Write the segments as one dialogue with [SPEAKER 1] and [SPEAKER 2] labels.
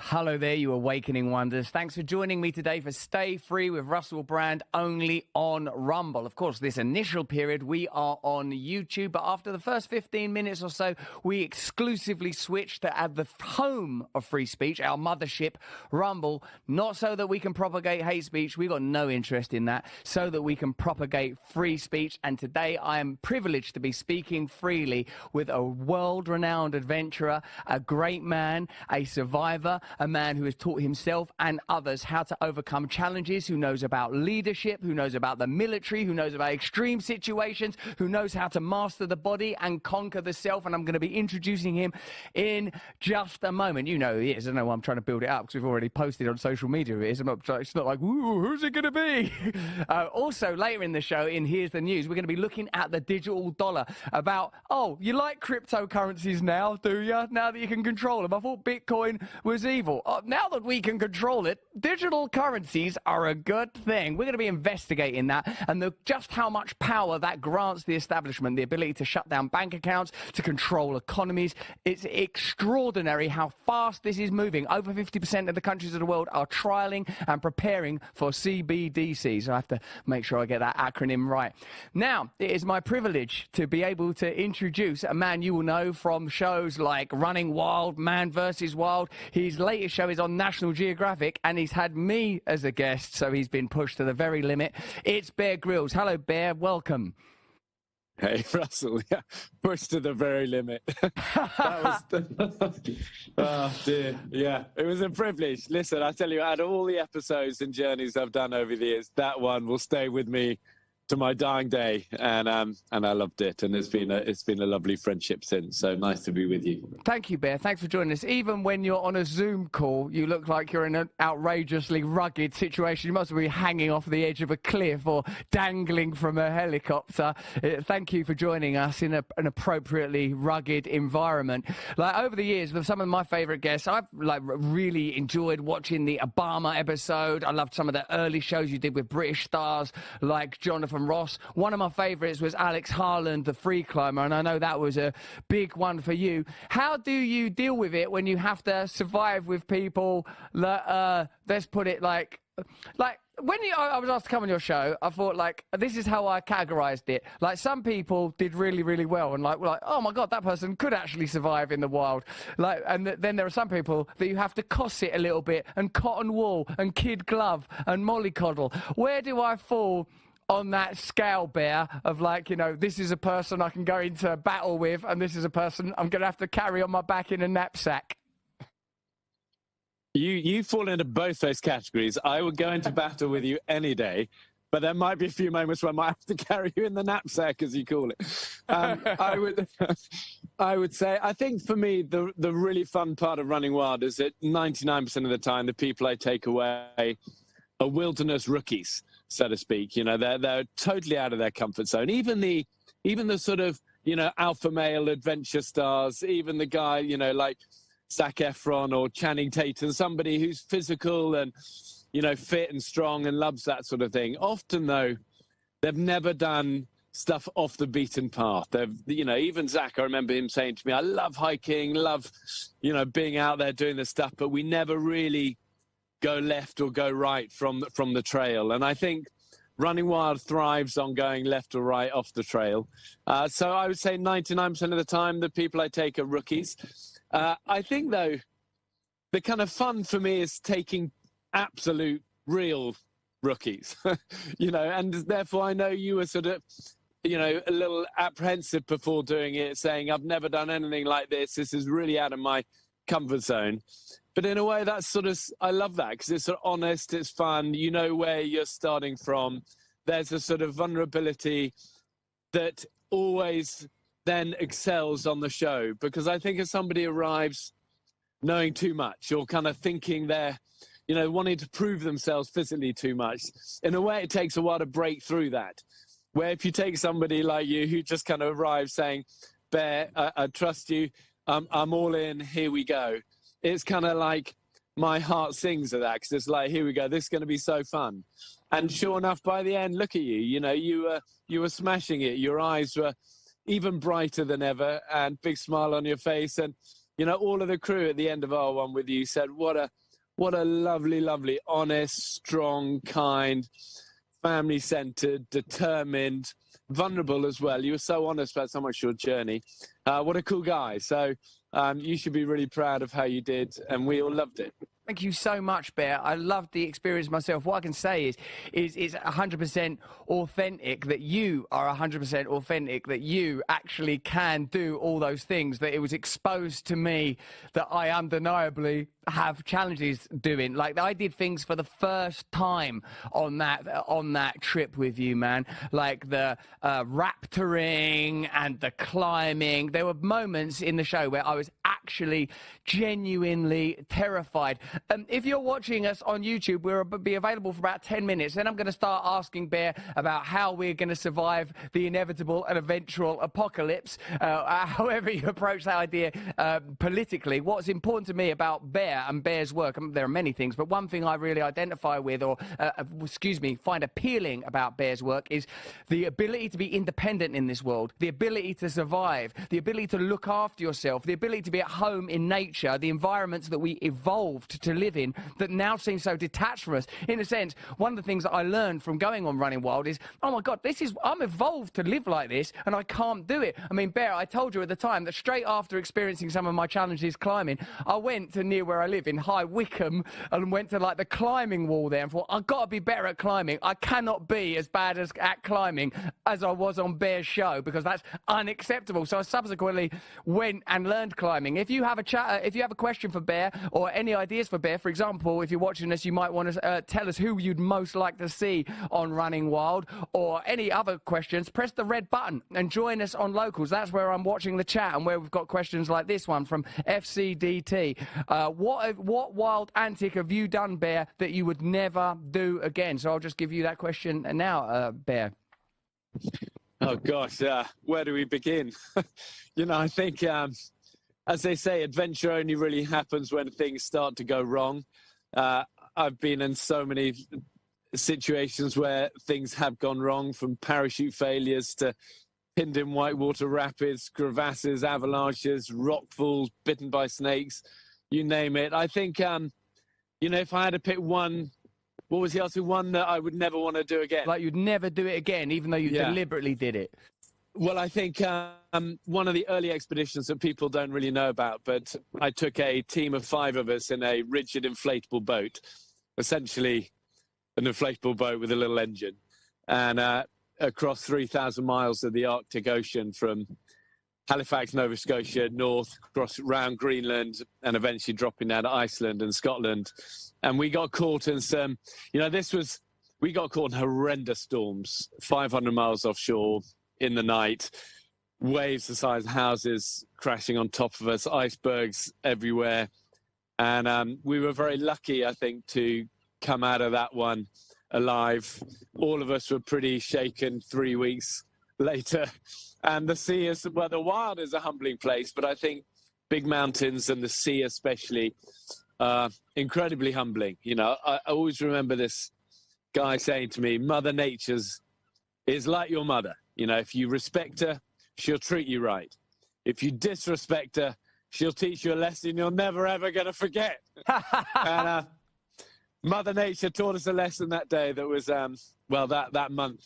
[SPEAKER 1] Hello there, you awakening wonders. Thanks for joining me today for Stay Free with Russel Brand, only on Rumble. Of course, this initial period, we are on YouTube, but after the first 15 minutes or so, we exclusively switched to add the home of free speech, our mothership, Rumble, not so that we can propagate hate speech. We've got no interest in that, so that we can propagate free speech. And today I am privileged to be speaking freely with a world-renowned adventurer, a great man, a survivor, a man who has taught himself and others how to overcome challenges, who knows about leadership, who knows about the military, who knows about extreme situations, who knows how to master the body and conquer the self. And I'm going to be introducing him in just a moment. You know who he is. I don't know why I'm trying to build it up because we've already posted on social media who it is. It's not like, who's it going to be? Also, later in the show, in Here's the News, we're going to be looking at the digital dollar about, oh, you like cryptocurrencies now, do you? Now that you can control them. I thought Bitcoin was evil. Now that we can control it, digital currencies are a good thing. We're going to be investigating that and just how much power that grants the establishment, the ability to shut down bank accounts, to control economies. It's extraordinary how fast this is moving. Over 50% of the countries of the world are trialing and preparing for CBDCs. I have to make sure I get that acronym right. Now, it is my privilege to be able to introduce a man you will know from shows like Running Wild, Man vs. Wild. His latest show is on National Geographic, and he's had me as a guest, so he's been pushed to the very limit. It's Bear Grylls. Hello, Bear. Welcome.
[SPEAKER 2] Hey, Russell. Yeah, pushed to the very limit. That was oh, dear. Yeah, it was a privilege. Listen, I tell you, out of all the episodes and journeys I've done over the years, that one will stay with me to my dying day, and I loved it, and it's been a lovely friendship since. So nice to be with you.
[SPEAKER 1] Thank you, Bear. Thanks for joining us. Even when you're on a Zoom call, you look like you're in an outrageously rugged situation. You must be hanging off the edge of a cliff or dangling from a helicopter. Thank you for joining us in an appropriately rugged environment. Like over the years, with some of my favourite guests, I've really enjoyed watching the Obama episode. I loved some of the early shows you did with British stars like Jonathan Ross. One of my favourites was Alex Harland, the free climber, and I know that was a big one for you. How do you deal with it when you have to survive with people that, let's put it like when I was asked to come on your show, I thought, this is how I categorised it. Like, some people did really, really well, and like, oh my God, that person could actually survive in the wild. And then there are some people that you have to cosset a little bit, and cotton wool, and kid glove, and mollycoddle. Where do I fall on that scale, Bear, of this is a person I can go into battle with, and this is a person I'm going to have to carry on my back in a knapsack?
[SPEAKER 2] You fall into both those categories. I would go into battle with you any day, but there might be a few moments where I might have to carry you in the knapsack, as you call it. I would say, I think for me, the really fun part of Running Wild is that 99% of the time, the people I take away are wilderness rookies, so to speak. They're totally out of their comfort zone. Even the sort of, alpha male adventure stars, even the guy, like Zac Efron or Channing Tatum, somebody who's physical and, fit and strong and loves that sort of thing. Often, though, they've never done stuff off the beaten path. Even Zac, I remember him saying to me, I love hiking, love, being out there doing this stuff, but we never really go left or go right from the trail. And I think Running Wild thrives on going left or right off the trail. So I would say 99% of the time, the people I take are rookies. I think, though, the kind of fun for me is taking absolute real rookies, and therefore I know you were sort of, a little apprehensive before doing it, saying, I've never done anything like this. This is really out of my comfort zone. But in a way, that's sort of, I love that because it's sort of honest, it's fun, you know where you're starting from. There's a sort of vulnerability that always then excels on the show, because I think if somebody arrives knowing too much or kind of thinking they're, wanting to prove themselves physically too much, in a way, it takes a while to break through that. Where if you take somebody like you who just kind of arrives saying, Bear, I trust you, I'm all in, here we go. It's kind of like my heart sings at that, because it's like, here we go, this is going to be so fun. And sure enough, by the end, look at you, you were smashing it. Your eyes were even brighter than ever and big smile on your face. And you know, all of the crew at the end of R1 with you said, what a lovely, lovely, honest, strong, kind, family-centered, determined, vulnerable as well. You were so honest about so much your journey. What a cool guy. So you should be really proud of how you did, and we all loved it.
[SPEAKER 1] Thank you so much, Bear. I loved the experience myself. What I can say is it's 100% authentic, that you are 100% authentic, that you actually can do all those things, that it was exposed to me that I undeniably have challenges doing. Like, I did things for the first time on that trip with you, man. Like the raptoring and the climbing. There were moments in the show where I was actually genuinely terrified. If you're watching us on YouTube, we'll be available for about 10 minutes. Then I'm going to start asking Bear about how we're going to survive the inevitable and eventual apocalypse. However you approach that idea politically, what's important to me about Bear and Bear's work, there are many things, but one thing I really identify with, or find appealing about Bear's work, is the ability to be independent in this world, the ability to survive, the ability to look after yourself, the ability to be at home in nature, the environments that we evolved to live in that now seem so detached from us. In a sense, one of the things that I learned from going on Running Wild is, oh my God, I'm evolved to live like this, and I can't do it. I mean, Bear, I told you at the time that straight after experiencing some of my challenges climbing, I went to near where I live in High Wycombe and went to like the climbing wall there and thought, I've got to be better at climbing. I cannot be as bad at climbing as I was on Bear's show, because that's unacceptable. So I subsequently went and learned climbing. If you have a question for Bear or any ideas for Bear, for example, if you're watching this, you might want to tell us who you'd most like to see on Running Wild, or any other questions, press the red button and join us on Locals. That's where I'm watching the chat and where we've got questions like this one from FCDT. What wild antic have you done, Bear, that you would never do again? So I'll just give you that question now, Bear.
[SPEAKER 2] Oh, gosh, where do we begin? You know, I think, as they say, adventure only really happens when things start to go wrong. I've been in so many situations where things have gone wrong, from parachute failures to pinned in whitewater rapids, crevasses, avalanches, rock falls, bitten by snakes, you name it. I think, you know, if I had to pick one, what was the other one that I would never want to do again?
[SPEAKER 1] Like you'd never do it again, even though you deliberately did it.
[SPEAKER 2] Well, I think one of the early expeditions that people don't really know about, but I took a team of 5 of us in a rigid inflatable boat, essentially an inflatable boat with a little engine, and across 3,000 miles of the Arctic Ocean, from Halifax, Nova Scotia, north, across around Greenland, and eventually dropping down to Iceland and Scotland. And we got caught in some, you know, we got caught in horrendous storms, 500 miles offshore in the night, waves the size of houses crashing on top of us, icebergs everywhere. And we were very lucky, I think, to come out of that one alive. All of us were pretty shaken 3 weeks later. And the sea is, well, the wild is a humbling place, but I think big mountains and the sea especially are incredibly humbling. You know, I always remember this guy saying to me, Mother Nature's is like your mother. You know, if you respect her, she'll treat you right. If you disrespect her, she'll teach you a lesson you're never, ever going to forget. And Mother Nature taught us a lesson that day that was, that month.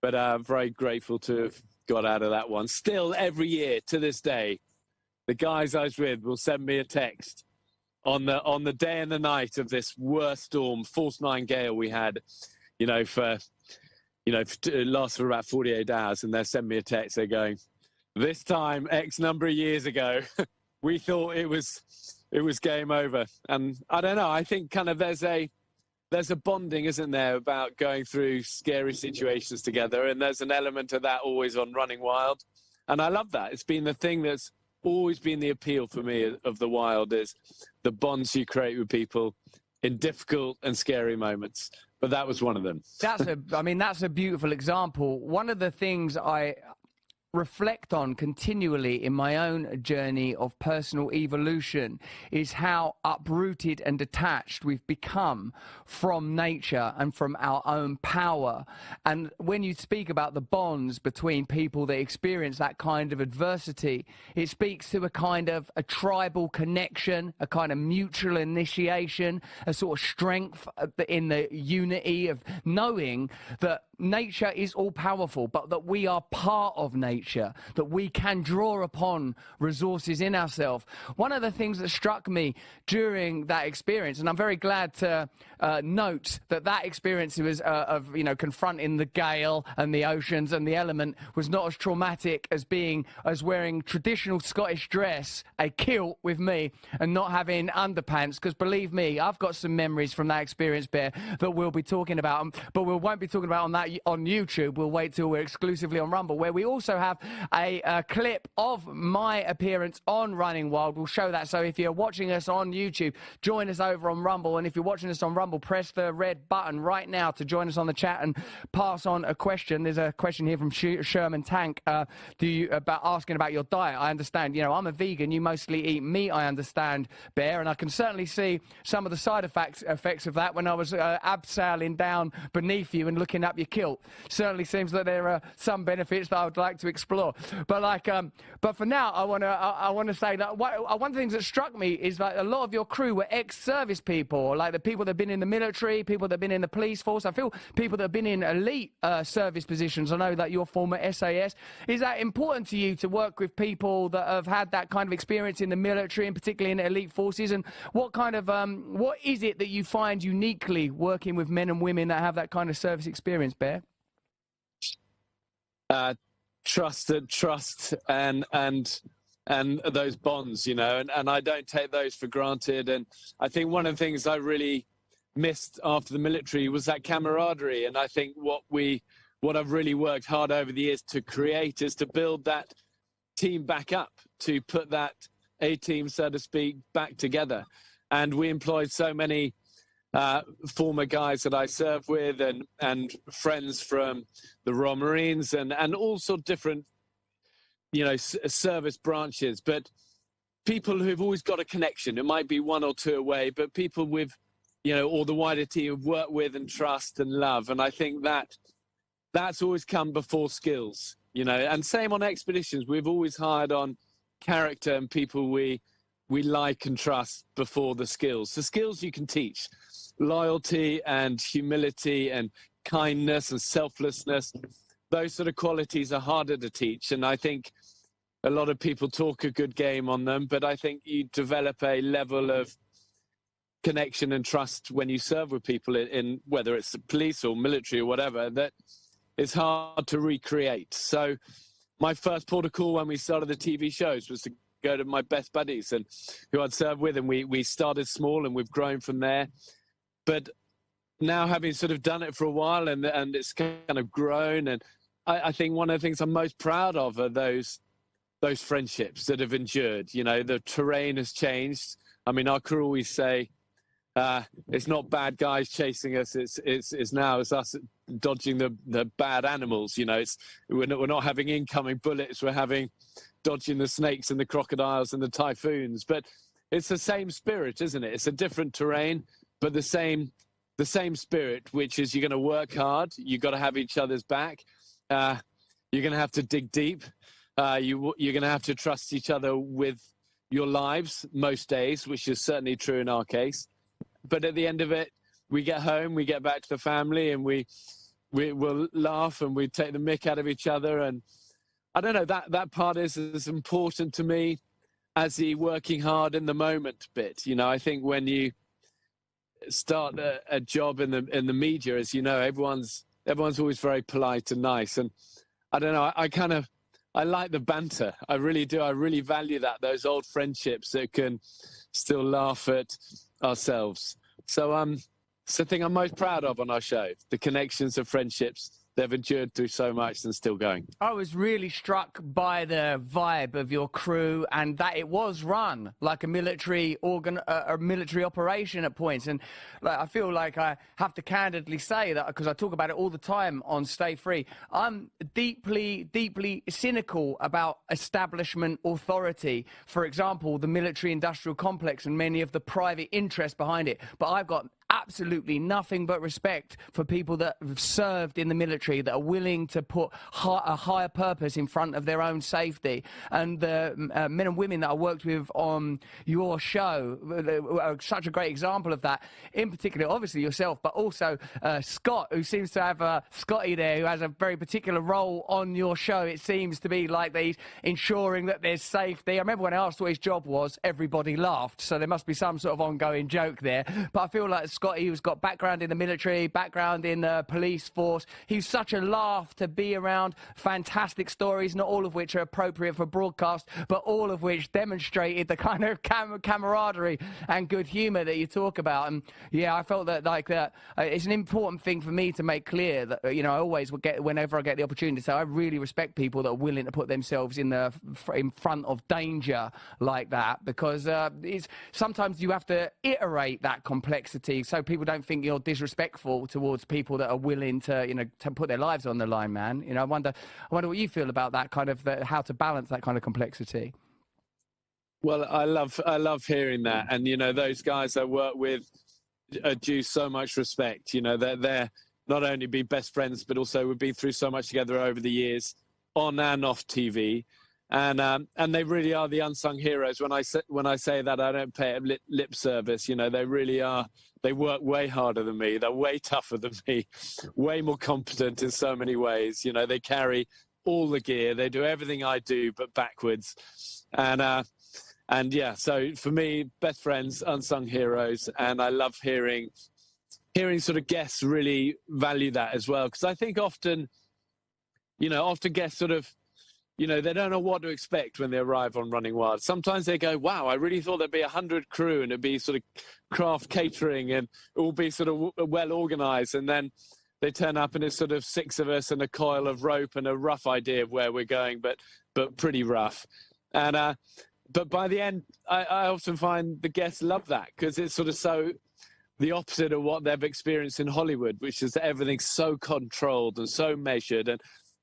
[SPEAKER 2] But I'm very grateful to have got out of that one. Still, every year to this day, the guys I was with will send me a text on the day and the night of this worst storm, force 9 gale we had, you know, it lasts for about 48 hours, and they'll send me a text. They're going, this time, X number of years ago, we thought it was game over. And I don't know, I think kind of there's a bonding, isn't there, about going through scary situations together. And there's an element of that always on Running Wild. And I love that. It's been the thing that's always been the appeal for me of the wild, is the bonds you create with people in difficult and scary moments. But that was one of them.
[SPEAKER 1] That's a beautiful example. One of the things I reflect on continually in my own journey of personal evolution is how uprooted and detached we've become from nature and from our own power. And when you speak about the bonds between people that experience that kind of adversity, it speaks to a kind of a tribal connection, a kind of mutual initiation, a sort of strength in the unity of knowing that nature is all powerful, but that we are part of nature, that we can draw upon resources in ourselves. One of the things that struck me during that experience, and I'm very glad to note that that experience was of, you know, confronting the gale and the oceans and the element was not as traumatic as wearing traditional Scottish dress, a kilt with me, and not having underpants, because believe me, I've got some memories from that experience, Bear, that we'll be talking about, but we won't be talking about on YouTube. We'll wait till we're exclusively on Rumble, where we also have a clip of my appearance on Running Wild. We'll show that. So if you're watching us on YouTube, join us over on Rumble. And if you're watching us on Rumble, press the red button right now to join us on the chat and pass on a question. There's a question here from Sherman Tank asking about your diet. I understand, you know, I'm a vegan. You mostly eat meat, I understand, Bear. And I can certainly see some of the side effects of that when I was abseiling down beneath you and looking up your kilt. Certainly seems that there are some benefits that I would like to explore. But but for now, I want to say that one of the things that struck me is that a lot of your crew were ex-service people, like the people that have been in the military, people that have been in the police force. I feel people that have been in elite service positions. I know that you're former SAS. Is that important to you to work with people that have had that kind of experience in the military and particularly in the elite forces? And what kind of what is it that you find uniquely working with men and women that have that kind of service experience, Bear?
[SPEAKER 2] Trust and those bonds, you know, and I don't take those for granted. And I think one of the things I really missed after the military was that camaraderie. And I think what I've really worked hard over the years to create is to build that team back up, to put that A team, so to speak, back together. And we employed so many former guys that I served with and friends from the Royal Marines and all sorts of different, you know, service branches, but people who've always got a connection. It might be one or two away, but people with, you know, or the wider team have worked with and trust and love. And I think that's always come before skills, you know, and same on expeditions. We've always hired on character and people we like and trust before the skills. The skills you can teach. Loyalty and humility and kindness and selflessness, those sort of qualities are harder to teach. And I think a lot of people talk a good game on them, but I think you develop a level of connection and trust when you serve with people in whether it's the police or military or whatever, that is hard to recreate. So my first port of call when we started the TV shows was to go to my best buddies and who I'd served with, and we started small and we've grown from there. But now, having sort of done it for a while and it's kind of grown, and I think one of the things I'm most proud of are those friendships that have endured. You know, the terrain has changed. I mean, our crew always say it's not bad guys chasing us. It's now it's us dodging the bad animals. You know, we're not having incoming bullets. We're dodging the snakes and the crocodiles and the typhoons. But it's the same spirit, isn't it? It's a different terrain, but the same spirit, which is you're going to work hard. You've got to have each other's back. You're going to have to dig deep. You're going to have to trust each other with your lives most days, which is certainly true in our case. But at the end of it, we get home, we get back to the family, and we will laugh and we take the mick out of each other. And I don't know, that part is as important to me as the working hard in the moment bit. You know, I think when you start a job in the media, as you know, everyone's always very polite and nice. And I don't know, I like the banter. I really do. I really value those old friendships that can still laugh at ourselves. So it's the thing I'm most proud of on our show, the connections of friendships they've endured through so much and still going.
[SPEAKER 1] I was really struck by the vibe of your crew and that it was run like a military operation at points. And like, I feel like I have to candidly say that, because I talk about it all the time on StayFree, I'm deeply, deeply cynical about establishment authority. For example, the military-industrial complex and many of the private interests behind it. But I've got absolutely nothing but respect for people that have served in the military, that are willing to put a higher purpose in front of their own safety. And the men and women that I worked with on your show are such a great example of that. In particular, obviously yourself, but also Scott, who seems to have Scotty there, who has a very particular role on your show. It seems to be like he's ensuring that there's safety. I remember when I asked what his job was, everybody laughed. So there must be some sort of ongoing joke there. But I feel like Scotty, who's got background in the military, background in the police force, he's such a laugh to be around. Fantastic stories, not all of which are appropriate for broadcast, but all of which demonstrated the kind of camaraderie and good humour that you talk about. And yeah, I felt that it's an important thing for me to make clear that, you know, I always would get, whenever I get the opportunity to say, I really respect people that are willing to put themselves in front of danger like that, because sometimes you have to iterate that complexity so people don't think you're disrespectful towards people that are willing to, you know, to put their lives on the line, man. You know, I wonder what you feel about that kind of, how to balance that kind of complexity.
[SPEAKER 2] Well, I love hearing that. And, you know, those guys I work with are due so much respect. You know, they're not only be best friends, but also we've been through so much together over the years, on and off TV. And they really are the unsung heroes. When I say that, I don't pay it lip service. You know, they really are. They work way harder than me. They're way tougher than me, way more competent in so many ways. You know, they carry all the gear. They do everything I do, but backwards. And yeah, so for me, best friends, unsung heroes. And I love hearing sort of guests really value that as well. Because I think often guests sort of, you know, they don't know what to expect when they arrive on Running Wild. Sometimes they go, wow, I really thought there'd be 100 crew and it'd be sort of craft catering and it will be sort of well organized. And then they turn up and it's sort of 6 of us and a coil of rope and a rough idea of where we're going, but pretty rough. And but by the end, I often find the guests love that, because it's sort of so the opposite of what they've experienced in Hollywood, which is that everything's so controlled and so measured, and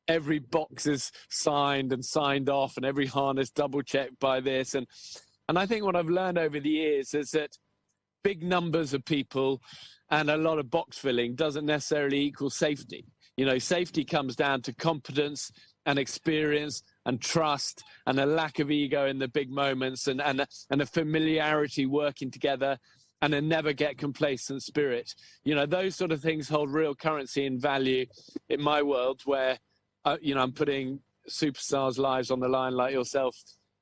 [SPEAKER 2] every box is signed and signed off, and every harness double checked by this. And I think what I've learned over the years is that big numbers of people and a lot of box filling doesn't necessarily equal safety. You know, safety comes down to competence and experience and trust and a lack of ego in the big moments and a familiarity working together and a never get complacent spirit. You know, those sort of things hold real currency and value in my world, where you know, I'm putting superstars' lives on the line like yourself,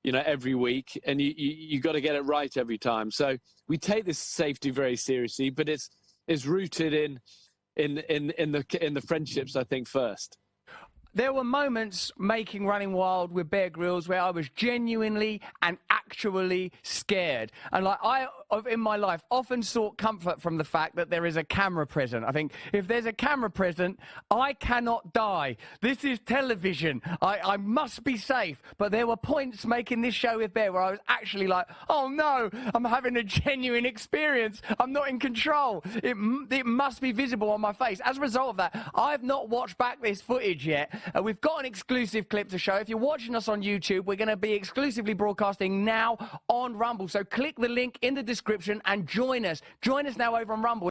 [SPEAKER 2] you know, every week, and you got to get it right every time. So we take this safety very seriously, but it's rooted in the friendships, I think, first.
[SPEAKER 1] There were moments making Running Wild with Bear Grylls where I was genuinely and actually scared. And like in my life, often sought comfort from the fact that there is a camera present. I think if there's a camera present, I cannot die. This is television. I must be safe. But there were points making this show with Bear where I was actually like, oh no, I'm having a genuine experience. I'm not in control. It must be visible on my face. As a result of that, I've not watched back this footage yet. We've got an exclusive clip to show. If you're watching us on YouTube, we're going to be exclusively broadcasting now on Rumble. So click the link in the description and join us. Join us now over on Rumble.